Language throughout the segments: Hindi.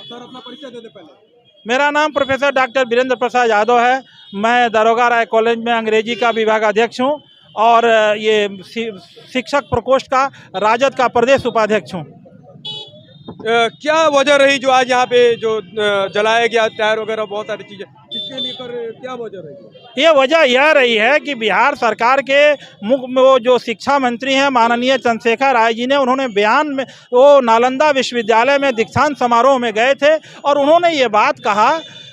सर अपना परिचय दे दे पहले। मेरा नाम प्रोफेसर डॉक्टर वीरेंद्र प्रसाद यादव है। मैं दरोगा राय कॉलेज में अंग्रेजी का विभाग अध्यक्ष हूँ और ये शिक्षक प्रकोष्ठ का राजद का प्रदेश उपाध्यक्ष हूँ। क्या वजह रही जो आज यहाँ पे जो जलाया गया टायर वगैरह बहुत सारी चीजें, इसके लेकर क्या वजह रही? ये वजह यह रही है कि बिहार सरकार के वो जो शिक्षा मंत्री हैं माननीय चंद्रशेखर राय जी ने, उन्होंने बयान में वो नालंदा विश्वविद्यालय में दीक्षांत समारोह में गए थे और उन्होंने ये बात कहा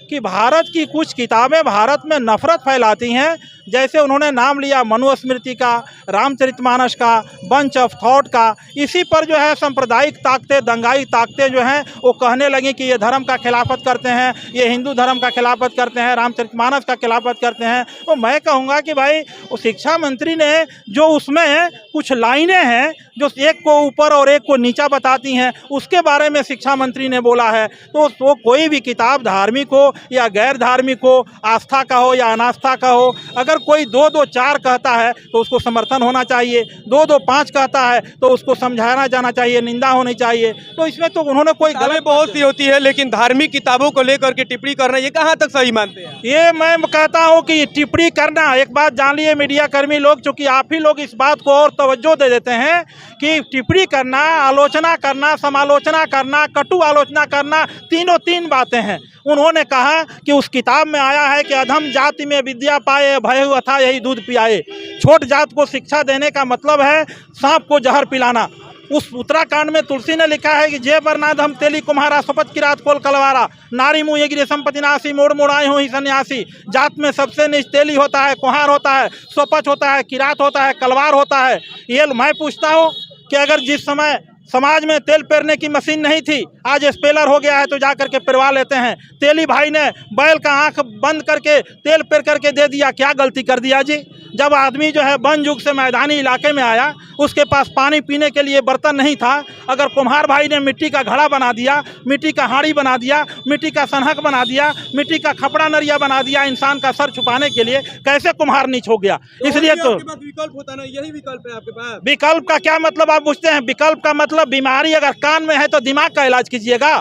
कि भारत की कुछ किताबें भारत में नफरत फैलाती हैं। जैसे उन्होंने नाम लिया मनुस्मृति का, रामचरितमानस का, बंच ऑफ थॉट का। इसी पर जो है सांप्रदायिक ताकतें, दंगाई ताकतें जो हैं वो कहने लगी कि ये धर्म का खिलाफत करते हैं, ये हिंदू धर्म का खिलाफत करते हैं, रामचरितमानस का खिलाफत करते हैं। तो मैं कहूँगा कि भाई वो शिक्षा मंत्री ने जो उसमें कुछ लाइनें हैं जो एक को ऊपर और एक को नीचा बताती हैं, उसके बारे में शिक्षा मंत्री ने बोला है। तो कोई भी किताब धार्मिक हो या गैर धार्मिक हो, आस्था का हो या अनास्था का हो, अगर कोई 2, 2, 4 कहता है तो उसको समर्थन होना चाहिए, 2, 2, 5 कहता है तो उसको समझाना जाना चाहिए, निंदा होनी चाहिए। तो इसमें तो उन्होंने कोई गलत बहुत सी होती है, लेकिन धार्मिक किताबों को लेकर के टिप्पणी करना ये कहाँ तक सही मानते हैं? ये मैं कहता हूँ कि टिप्पणी करना, एक बात जान लिए मीडिया कर्मी लोग, चूँकि आप ही लोग इस बात को और तवज्जो दे देते हैं कि टिप्पणी करना, आलोचना करना, समालोचना करना, कटु आलोचना करना, तीनों 3 बातें हैं। उन्होंने कहा कि उस किताब में आया है कि अधम जाति में विद्या पाए, भय अथा यही दूध पियाए। छोट जात को शिक्षा देने का मतलब है सांप को जहर पिलाना। उस उत्तराखंड में तुलसी ने लिखा है कि जय बरनाथ हम तेली कुम्हारा शपथ की रात कोल कलवारा, नारी मुँह गिरे संपत्ति नासी, मोड़ मोड़ आए हो ही सन्यासी। जात में सबसे नीच तेली होता है, कुम्हार होता है, स्वपच होता है, किरात होता है, कलवार होता है। ये मैं पूछता हूँ कि अगर जिस समय समाज में तेल पेरने की मशीन नहीं थी, आज स्पेलर हो गया है तो जा करके पेरवा लेते हैं। तेली भाई ने बैल का आंख बंद करके तेल पेर करके दे दिया, क्या गलती कर दिया जी? जब आदमी जो है वन युग से मैदानी इलाके में आया, उसके पास पानी पीने के लिए बर्तन नहीं था। अगर कुम्हार भाई ने मिट्टी का घड़ा बना दिया, मिट्टी का हांडी बना दिया, मिट्टी का सनहक बना दिया, मिट्टी का खपड़ा नरिया बना दिया इंसान का सर छुपाने के लिए, कैसे कुम्हार नीच हो गया? इसलिए तो विकल्प होता ना, यही विकल्प है आपके पास। विकल्प का क्या मतलब आप पूछते हैं? विकल्प का मतलब बीमारी अगर कान में है तो दिमाग का इलाज कीजिएगा।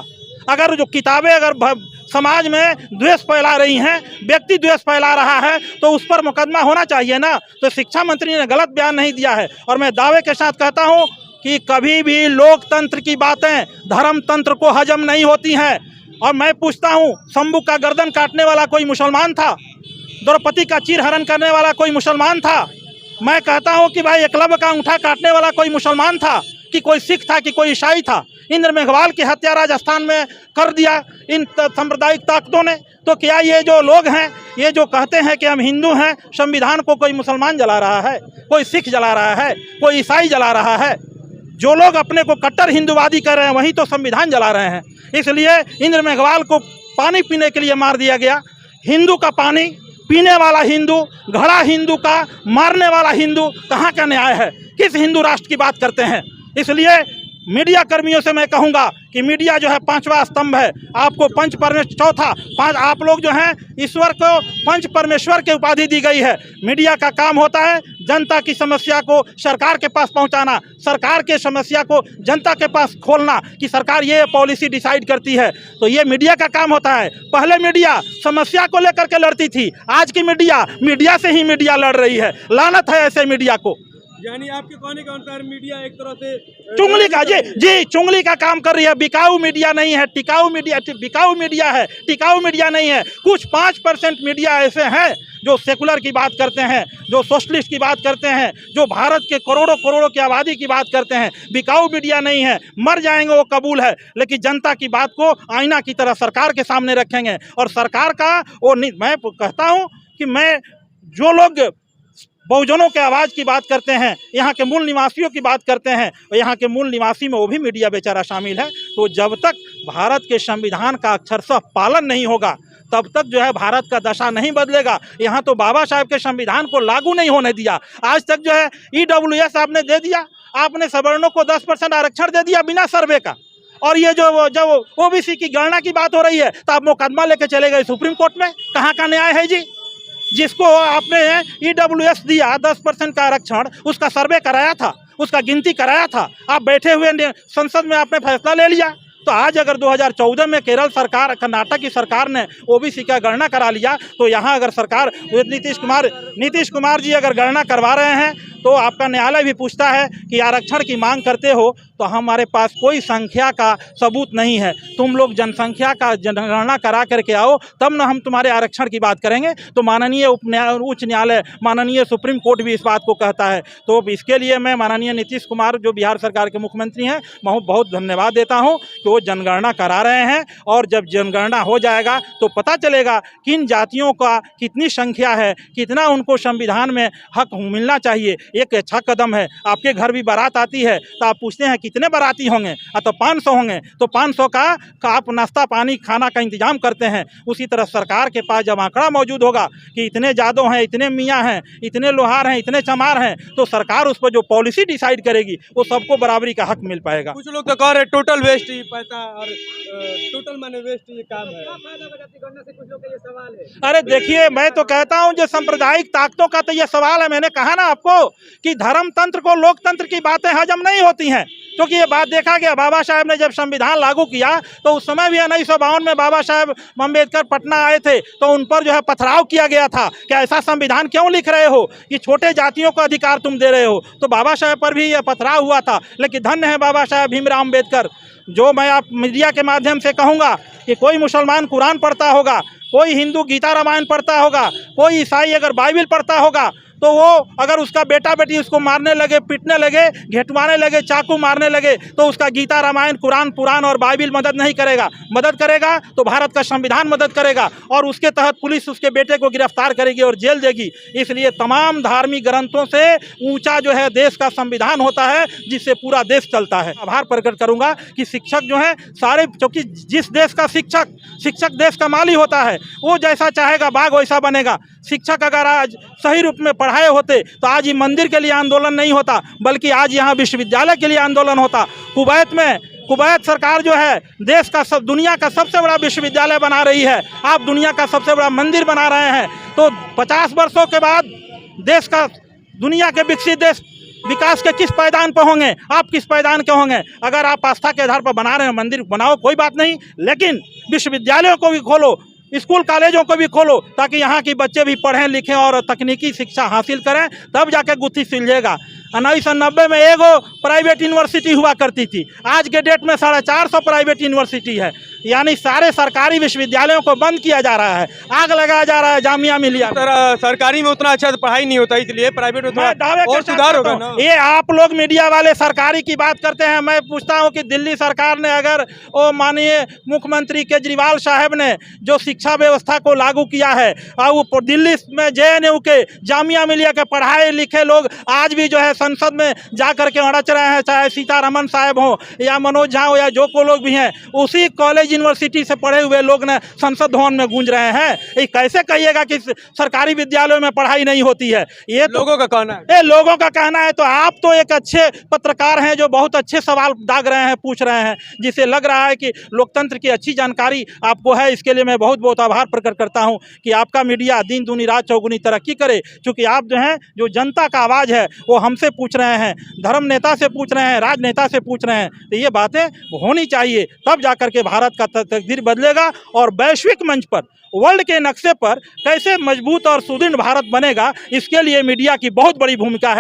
अगर जो किताबें अगर समाज में द्वेष फैला रही हैं, व्यक्ति द्वेष फैला रहा है, तो उस पर मुकदमा होना चाहिए ना। तो शिक्षा मंत्री ने गलत बयान नहीं दिया है। और मैं दावे के साथ कहता हूं कि कभी भी लोकतंत्र की बातें धर्म तंत्र को हजम नहीं होती हैं। और मैं पूछता हूं, शंभू का गर्दन काटने वाला कोई मुसलमान था? द्रौपदी का चीरहरण करने वाला कोई मुसलमान था? मैं कहता हूं कि भाई एकलव्य का अंगूठा काटने वाला कोई मुसलमान था कि कोई सिख था कि कोई ईसाई था? इंद्र मेघवाल की हत्या राजस्थान में कर दिया इन सांप्रदायिक ताकतों ने। तो क्या ये जो लोग हैं, ये जो कहते हैं कि हम हिंदू हैं, संविधान को कोई मुसलमान जला रहा है, कोई सिख जला रहा है, कोई ईसाई जला रहा है? जो लोग अपने को कट्टर हिंदूवादी कर रहे हैं वही तो संविधान जला रहे हैं। इसलिए इंद्र मेघवाल को पानी पीने के लिए मार दिया गया। हिंदू का पानी पीने वाला हिंदू, घड़ा हिंदू का मारने वाला हिंदू, कहाँ का न्याय है? किस हिंदू राष्ट्र की बात करते हैं? इसलिए मीडिया कर्मियों से मैं कहूंगा कि मीडिया जो है 5वां स्तंभ है। आपको पंच परमेश्वर, चौथा पांच, आप लोग जो हैं ईश्वर को पंच परमेश्वर की उपाधि दी गई है। मीडिया का काम होता है जनता की समस्या को सरकार के पास पहुंचाना, सरकार के समस्या को जनता के पास खोलना कि सरकार ये पॉलिसी डिसाइड करती है। तो ये मीडिया का काम होता है। पहले मीडिया समस्या को लेकर के लड़ती थी, आज की मीडिया से ही मीडिया लड़ रही है। लानत है ऐसे मीडिया को। यानी आपके कहने का अनुसार मीडिया एक तरह से चुंगली का जी चुंगली का काम कर रही है। बिकाऊ मीडिया नहीं है, टिकाऊ मीडिया, बिकाऊ मीडिया है, टिकाऊ मीडिया नहीं है। कुछ 5% मीडिया ऐसे हैं जो सेकुलर की बात करते हैं, जो सोशलिस्ट की बात करते हैं, जो भारत के करोड़ों करोड़ों की आबादी की बात करते हैं। बिकाऊ मीडिया नहीं है। मर जाएंगे वो कबूल है, लेकिन जनता की बात को आईना की तरह सरकार के सामने रखेंगे। और सरकार का वो मैं कहता हूँ कि मैं जो लोग बहुजनों के आवाज़ की बात करते हैं, यहाँ के मूल निवासियों की बात करते हैं, और यहाँ के मूल निवासी में वो भी मीडिया बेचारा शामिल है। तो जब तक भारत के संविधान का अक्षरशः पालन नहीं होगा, तब तक जो है भारत का दशा नहीं बदलेगा। यहाँ तो बाबा साहब के संविधान को लागू नहीं होने दिया। आज तक जो है EWS आपने दे दिया, आपने सवर्णों को 10% आरक्षण दे दिया बिना सर्वे का। और ये जो OBC की गणना की बात हो रही है, तो आप मुकदमा लेके चले गए सुप्रीम कोर्ट में। कहाँ का न्याय है जी? जिसको आपने EWS दिया 10% का आरक्षण, उसका सर्वे कराया था, उसका गिनती कराया था, आप बैठे हुए संसद में आपने फैसला ले लिया। तो तो आज अगर 2014 में केरल सरकार, कर्नाटक की सरकार ने ओबीसी का गणना करा लिया, तो यहाँ अगर सरकार नीतीश कुमार जी अगर गणना करवा रहे हैं, तो आपका न्यायालय भी पूछता है कि आरक्षण की मांग करते हो तो हमारे पास कोई संख्या का सबूत नहीं है, तुम लोग जनसंख्या का जनगणना करा करके आओ, तब ना हम तुम्हारे आरक्षण की बात करेंगे। तो माननीय उच्च न्यायालय, माननीय सुप्रीम कोर्ट भी इस बात को कहता है। तो इसके लिए मैं माननीय नीतीश कुमार जो बिहार सरकार के मुख्यमंत्री हैं, बहुत बहुत धन्यवाद देता हूं कि वो जनगणना करा रहे हैं। और जब जनगणना हो जाएगा तो पता चलेगा किन जातियों का कितनी संख्या है, कितना उनको संविधान में हक मिलना चाहिए। एक अच्छा कदम है। आपके घर भी बारात आती है तो आप पूछते हैं कितने बाराती होंगे, तो 500 होंगे, तो 500 का आप नाश्ता पानी खाना का इंतजाम करते हैं। उसी तरह सरकार के पास जब आंकड़ा मौजूद होगा कि इतने जादव हैं, इतने मियाँ हैं, इतने लोहार हैं, इतने चमार हैं, तो सरकार उस पर जो पॉलिसी डिसाइड करेगी वो सबको बराबरी का हक मिल पाएगा। कुछ लोग तो कह रहे टोटल वेस्ट ही पैसा और टोटल माने वेस्ट ये काम है। कुछ लोग का ये सवाल है। अरे देखिए, मैं तो कहता हूं जो सांप्रदायिक ताकतों का तो ये सवाल है। मैंने कहा ना आपको कि धर्म तंत्र को लोकतंत्र की बातें हजम नहीं होती हैं, क्योंकि ये बात देखा गया। बाबा साहब ने जब संविधान लागू किया तो उस समय भी 1952 में बाबा साहब अम्बेडकर पटना आए थे, तो उन पर जो है पथराव किया गया था कि ऐसा संविधान क्यों लिख रहे हो कि छोटे जातियों को अधिकार तुम दे रहे हो। तो बाबा साहब पर भी यह पथराव हुआ था। लेकिन धन्य है बाबा साहब भीमराव अम्बेडकर। जो मैं आप मीडिया के माध्यम से कहूँगा कि कोई मुसलमान कुरान पढ़ता होगा, कोई हिंदू गीता रामायण पढ़ता होगा, कोई ईसाई अगर बाइबिल पढ़ता होगा, तो वो अगर उसका बेटा बेटी उसको मारने लगे, पीटने लगे, घेटवाने लगे, चाकू मारने लगे, तो उसका गीता रामायण कुरान पुराण और बाइबिल मदद नहीं करेगा। मदद करेगा तो भारत का संविधान मदद करेगा, और उसके तहत पुलिस उसके बेटे को गिरफ्तार करेगी और जेल देगी। इसलिए तमाम धार्मिक ग्रंथों से ऊंचा जो है देश का संविधान होता है, जिससे पूरा देश चलता है। आभार प्रकट करूंगा कि शिक्षक जो है सारे, क्योंकि जिस देश का शिक्षक देश का माली होता है, वो जैसा चाहेगा बाघ वैसा बनेगा। शिक्षक अगर आज सही रूप में पढ़ाए होते तो आज ये मंदिर के लिए आंदोलन नहीं होता, बल्कि आज यहाँ विश्वविद्यालय के लिए आंदोलन होता। कुवैत सरकार जो है देश का दुनिया का सबसे बड़ा विश्वविद्यालय बना रही है, आप दुनिया का सबसे बड़ा मंदिर बना रहे हैं। तो 50 वर्षों के बाद देश का, दुनिया के विकसित देश विकास के किस पायदान पर होंगे? आप किस पायदान के होंगे? अगर आप आस्था के आधार पर बना रहे हैं, मंदिर बनाओ, कोई बात नहीं, लेकिन विश्वविद्यालयों को भी खोलो, स्कूल कॉलेजों को भी खोलो, ताकि यहाँ के बच्चे भी पढ़ें लिखें और तकनीकी शिक्षा हासिल करें, तब जाके गुत्थी सुलझेगा। 1990 में एगो प्राइवेट यूनिवर्सिटी हुआ करती थी, आज के डेट में 450 प्राइवेट यूनिवर्सिटी है। यानी सारे सरकारी विश्वविद्यालयों को बंद किया जा रहा है, आग लगाया जा रहा है जामिया मिलिया। सरकारी में उतना अच्छा पढ़ाई नहीं होता, इसलिए प्राइवेट में और सुधार होगा ना। ये आप लोग मीडिया वाले सरकारी की बात करते हैं, मैं पूछता हूँ कि दिल्ली सरकार ने, अगर वो माननीय मुख्यमंत्री केजरीवाल साहब ने जो शिक्षा व्यवस्था को लागू किया है, और वो दिल्ली में JNU के जामिया मिलिया के पढ़ाए लिखे लोग आज भी जो है संसद में जा करके अड़च रहे हैं, चाहे सीतारमन साहब हो या मनोज झा हो या जो को लोग भी हैं, उसी कॉलेज यूनिवर्सिटी से पढ़े हुए लोग ने संसद भवन में गूंज रहे हैं। ये कैसे कहिएगा कि सरकारी विद्यालयों में पढ़ाई नहीं होती है? ये तो लोगों का कहना है। ये लोगों का कहना है। तो आप तो एक अच्छे पत्रकार हैं जो बहुत अच्छे सवाल दाग रहे हैं, पूछ रहे हैं, जिससे लग रहा है कि लोकतंत्र की अच्छी जानकारी आपको है। इसके लिए मैं बहुत बहुत आभार प्रकट करता हूं कि आपका मीडिया दिन दूनी रात चौगुनी तरक्की करे, क्योंकि आप जो हैं, जो जनता का आवाज़ है वो हमसे पूछ रहे हैं, धर्म नेता से पूछ रहे हैं, राजनेता से पूछ रहे हैं। तो ये बातें होनी चाहिए, तब जाकर के भारत का तकदीर बदलेगा और वैश्विक मंच पर, वर्ल्ड के नक्शे पर कैसे मजबूत और सुदृढ़ भारत बनेगा, इसके लिए मीडिया की बहुत बड़ी भूमिका है।